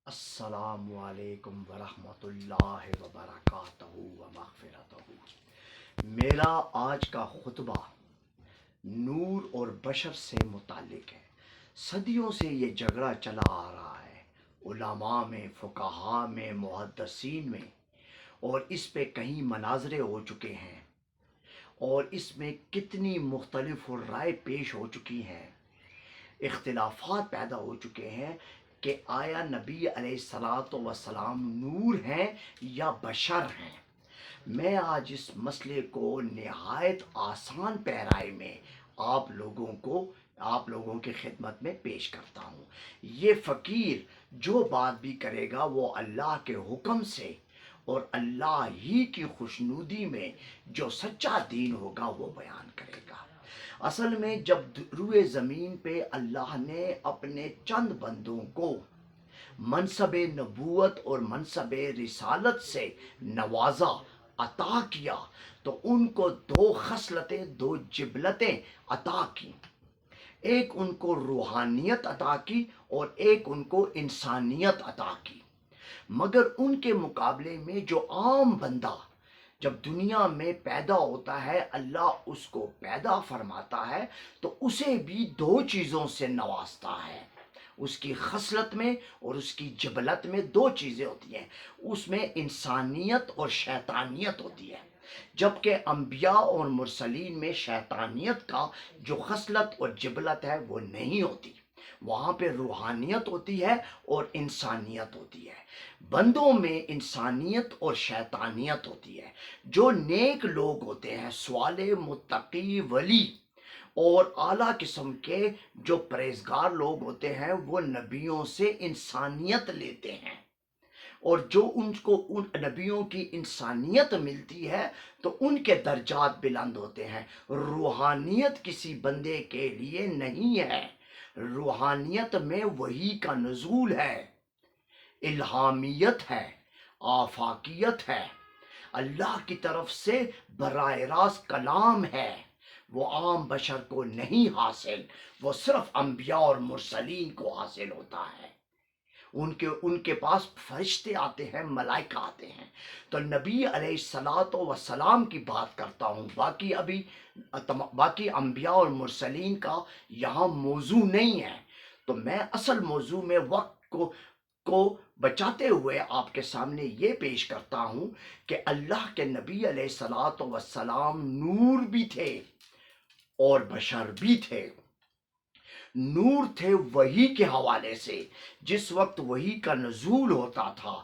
السلام علیکم ورحمۃ اللہ وبرکاتہ و مغفرتہ۔ میرا آج کا خطبہ نور اور بشر سے متعلق ہے۔ صدیوں سے یہ جھگڑا چلا آ رہا ہے، علماء میں، فقہاء میں، محدثین میں، اور اس پہ کئی مناظرے ہو چکے ہیں اور اس میں کتنی مختلف رائے پیش ہو چکی ہیں، اختلافات پیدا ہو چکے ہیں کہ آیا نبی علیہ الصلاۃ والسلام نور ہیں یا بشر ہیں۔ میں آج اس مسئلے کو نہایت آسان پیرائے میں آپ لوگوں کی خدمت میں پیش کرتا ہوں۔ یہ فقیر جو بات بھی کرے گا وہ اللہ کے حکم سے اور اللہ ہی کی خوشنودی میں جو سچا دین ہوگا وہ بیان کرے گا۔ اصل میں جب روئے زمین پہ اللہ نے اپنے چند بندوں کو منصب نبوت اور منصب رسالت سے نوازا، عطا کیا، تو ان کو دو خصلتیں، دو جبلتیں عطا کی۔ ایک ان کو روحانیت عطا کی اور ایک ان کو انسانیت عطا کی۔ مگر ان کے مقابلے میں جو عام بندہ جب دنیا میں پیدا ہوتا ہے، اللہ اس کو پیدا فرماتا ہے تو اسے بھی دو چیزوں سے نوازتا ہے۔ اس کی خصلت میں اور اس کی جبلت میں دو چیزیں ہوتی ہیں، اس میں انسانیت اور شیطانیت ہوتی ہے۔ جبکہ انبیاء اور مرسلین میں شیطانیت کا جو خصلت اور جبلت ہے وہ نہیں ہوتی، وہاں پہ روحانیت ہوتی ہے اور انسانیت ہوتی ہے۔ بندوں میں انسانیت اور شیطانیت ہوتی ہے۔ جو نیک لوگ ہوتے ہیں، صالح، متقی، ولی اور اعلیٰ قسم کے جو پرہیزگار لوگ ہوتے ہیں وہ نبیوں سے انسانیت لیتے ہیں، اور جو ان کو ان نبیوں کی انسانیت ملتی ہے تو ان کے درجات بلند ہوتے ہیں۔ روحانیت کسی بندے کے لیے نہیں ہے، روحانیت میں وحی کا نزول ہے، الہامیت ہے، آفاقیت ہے، اللہ کی طرف سے براہ راست کلام ہے۔ وہ عام بشر کو نہیں حاصل، وہ صرف انبیاء اور مرسلین کو حاصل ہوتا ہے۔ ان کے پاس فرشتے آتے ہیں، ملائکہ آتے ہیں۔ تو نبی علیہ الصلاۃ والسلام کی بات کرتا ہوں، باقی انبیاء اور مرسلین کا یہاں موضوع نہیں ہے۔ تو میں اصل موضوع میں وقت کو بچاتے ہوئے آپ کے سامنے یہ پیش کرتا ہوں کہ اللہ کے نبی علیہ الصلاۃ والسلام نور بھی تھے اور بشر بھی تھے۔ نور تھے وحی کے حوالے سے، جس وقت وحی کا نزول ہوتا تھا،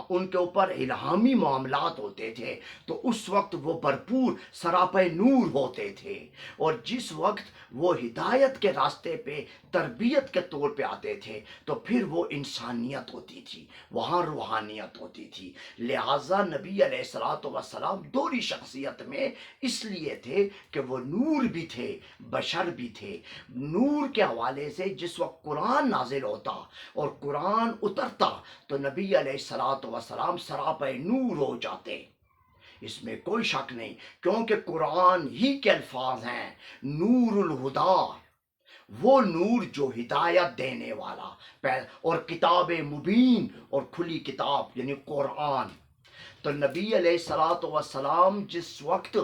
ان کے اوپر الہامی معاملات ہوتے تھے تو اس وقت وہ بھرپور سراپے نور ہوتے تھے، اور جس وقت وہ ہدایت کے راستے پہ تربیت کے طور پہ آتے تھے تو پھر وہ انسانیت ہوتی تھی، وہاں روحانیت ہوتی تھی۔ لہٰذا نبی علیہ الصلاۃ والسلام دوہری شخصیت میں اس لیے تھے کہ وہ نور بھی تھے، بشر بھی تھے۔ نور کے حوالے سے جس وقت قرآن نازل ہوتا اور قرآن اترتا تو نبی علیہ الصلاۃ والسلام سراپے نور ہو جاتے، اس میں کوئی شک نہیں، کیونکہ قرآن ہی کے الفاظ ہیں، نور الہدا، وہ نور جو ہدایت دینے والا، اور کتاب مبین، اور کھلی کتاب یعنی قرآن۔ تو نبی علیہ الصلاۃ والسلام جس وقت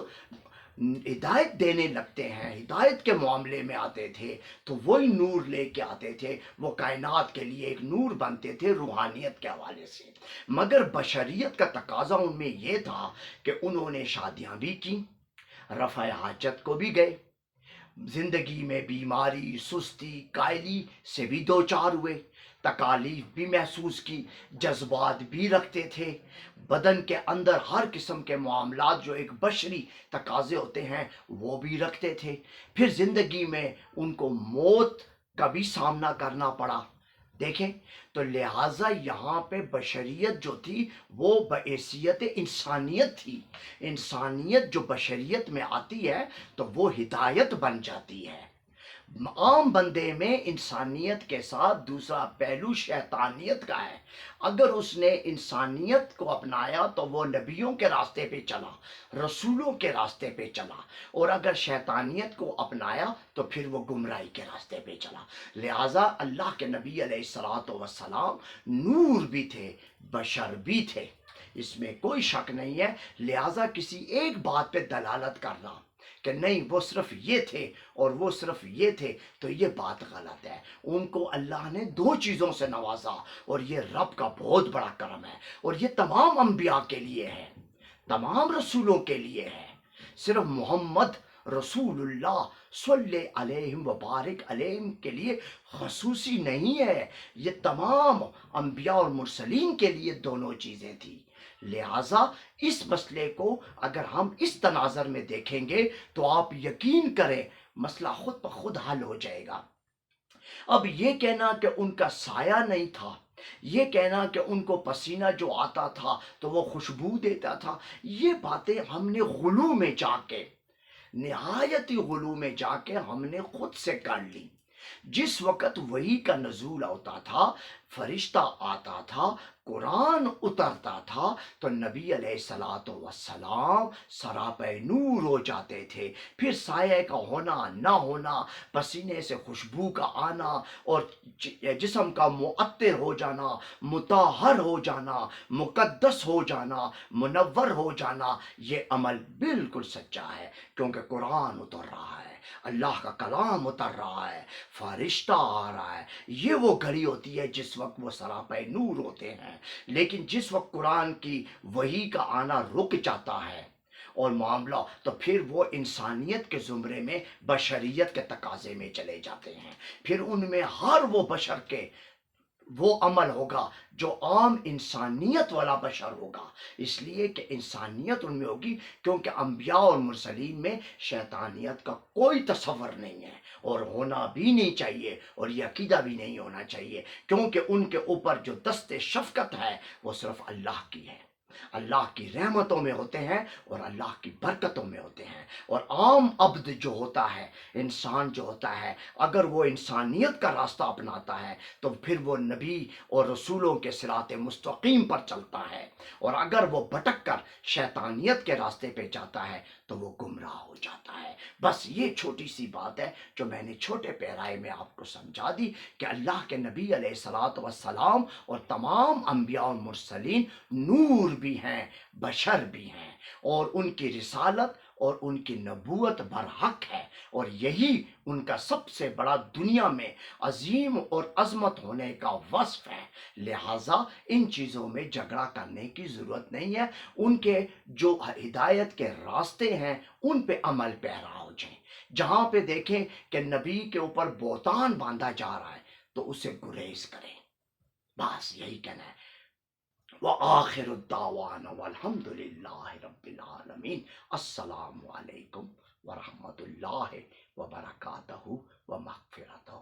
ہدایت دینے لگتے ہیں، ہدایت کے معاملے میں آتے تھے تو وہی نور لے کے آتے تھے، وہ کائنات کے لیے ایک نور بنتے تھے روحانیت کے حوالے سے۔ مگر بشریت کا تقاضا ان میں یہ تھا کہ انہوں نے شادیاں بھی کی، رفع حاجت کو بھی گئے، زندگی میں بیماری، سستی، کائلی سے بھی دو چار ہوئے، تکالیف بھی محسوس کی، جذبات بھی رکھتے تھے، بدن کے اندر ہر قسم کے معاملات جو ایک بشری تقاضے ہوتے ہیں وہ بھی رکھتے تھے۔ پھر زندگی میں ان کو موت کا بھی سامنا کرنا پڑا، دیکھیں۔ تو لہٰذا یہاں پہ بشریت جو تھی وہ بحیثیت انسانیت تھی۔ انسانیت جو بشریت میں آتی ہے تو وہ ہدایت بن جاتی ہے، عام بندے میں انسانیت کے ساتھ دوسرا پہلو شیطانیت کا ہے۔ اگر اس نے انسانیت کو اپنایا تو وہ نبیوں کے راستے پہ چلا، رسولوں کے راستے پہ چلا، اور اگر شیطانیت کو اپنایا تو پھر وہ گمراہی کے راستے پہ چلا۔ لہٰذا اللہ کے نبی علیہ الصلوۃ والسلام نور بھی تھے، بشر بھی تھے، اس میں کوئی شک نہیں ہے۔ لہٰذا کسی ایک بات پہ دلالت کرنا کہ نہیں وہ صرف یہ تھے اور وہ صرف یہ تھے، تو یہ بات غلط ہے۔ ان کو اللہ نے دو چیزوں سے نوازا، اور یہ رب کا بہت بڑا کرم ہے، اور یہ تمام انبیاء کے لیے ہے، تمام رسولوں کے لیے ہے۔ صرف محمد رسول اللہ صلی علیہ وبارک علیہ کے لیے خصوصی نہیں ہے، یہ تمام انبیاء اور مرسلین کے لیے دونوں چیزیں تھیں۔ لہٰذا اس مسئلے کو اگر ہم اس تناظر میں دیکھیں گے تو آپ یقین کریں مسئلہ خود بخود حل ہو جائے گا۔ اب یہ کہنا کہ ان کا سایہ نہیں تھا، یہ کہنا کہ ان کو پسینہ جو آتا تھا تو وہ خوشبو دیتا تھا، یہ باتیں ہم نے غلو میں جا کے، نہایتی غلو میں جا کے ہم نے خود سے کر لی۔ جس وقت وحی کا نزول ہوتا تھا، فرشتہ آتا تھا، قرآن اترتا تھا، تو نبی علیہ الصلوۃ والسلام سراپے نور ہو جاتے تھے۔ پھر سائے کا ہونا نہ ہونا، پسینے سے خوشبو کا آنا، اور جسم کا معطر ہو جانا، مطہر ہو جانا، مقدس ہو جانا، منور ہو جانا، یہ عمل بالکل سچا ہے، کیونکہ قرآن اتر رہا ہے، اللہ کا کلام اتر رہا ہے، فرشتہ آ رہا ہے۔ یہ وہ گھڑی ہوتی ہے جس وقت وہ سراپے نور ہوتے ہیں۔ لیکن جس وقت قرآن کی وحی کا آنا رک جاتا ہے اور معاملہ، تو پھر وہ انسانیت کے زمرے میں بشریت کے تقاضے میں چلے جاتے ہیں۔ پھر ان میں ہر وہ بشر کے وہ عمل ہوگا جو عام انسانیت والا بشر ہوگا، اس لیے کہ انسانیت ان میں ہوگی، کیونکہ انبیاء اور مرسلین میں شیطانیت کا کوئی تصور نہیں ہے، اور ہونا بھی نہیں چاہیے، اور یہ عقیدہ بھی نہیں ہونا چاہیے، کیونکہ ان کے اوپر جو دست شفقت ہے وہ صرف اللہ کی ہے، اللہ کی رحمتوں میں ہوتے ہیں اور اللہ کی برکتوں میں ہوتے ہیں۔ اور عام عبد جو ہوتا ہے، انسان جو ہوتا ہے، اگر وہ انسانیت کا راستہ اپناتا ہے تو پھر وہ نبی اور رسولوں کے صراط مستقیم پر چلتا ہے، اور اگر وہ بھٹک کر شیطانیت کے راستے پہ جاتا ہے تو وہ گمراہ ہو جاتا ہے۔ بس یہ چھوٹی سی بات ہے جو میں نے چھوٹے پیرائے میں آپ کو سمجھا دی، کہ اللہ کے نبی علیہ الصلوۃ والسلام اور تمام انبیاء اور مرسلین نور بھی ہیں، بشر بھی ہیں، اور ان کی رسالت اور ان کی نبوت برحق ہے، اور یہی ان کا سب سے بڑا دنیا میں عظیم اور عظمت ہونے کا وصف ہے۔ لہٰذا ان چیزوں میں جھگڑا کرنے کی ضرورت نہیں ہے، ان کے جو ہدایت کے راستے ہیں ان پہ عمل پیرا ہو جائیں۔ جہاں پہ دیکھیں کہ نبی کے اوپر بہتان باندھا جا رہا ہے تو اسے گریز کریں، بس یہی کہنا ہے۔ وآخر الدعوانا والحمد للہ رب العالمین۔ السلام علیکم ورحمۃ اللہ وبرکاتہ ومغفرتہ۔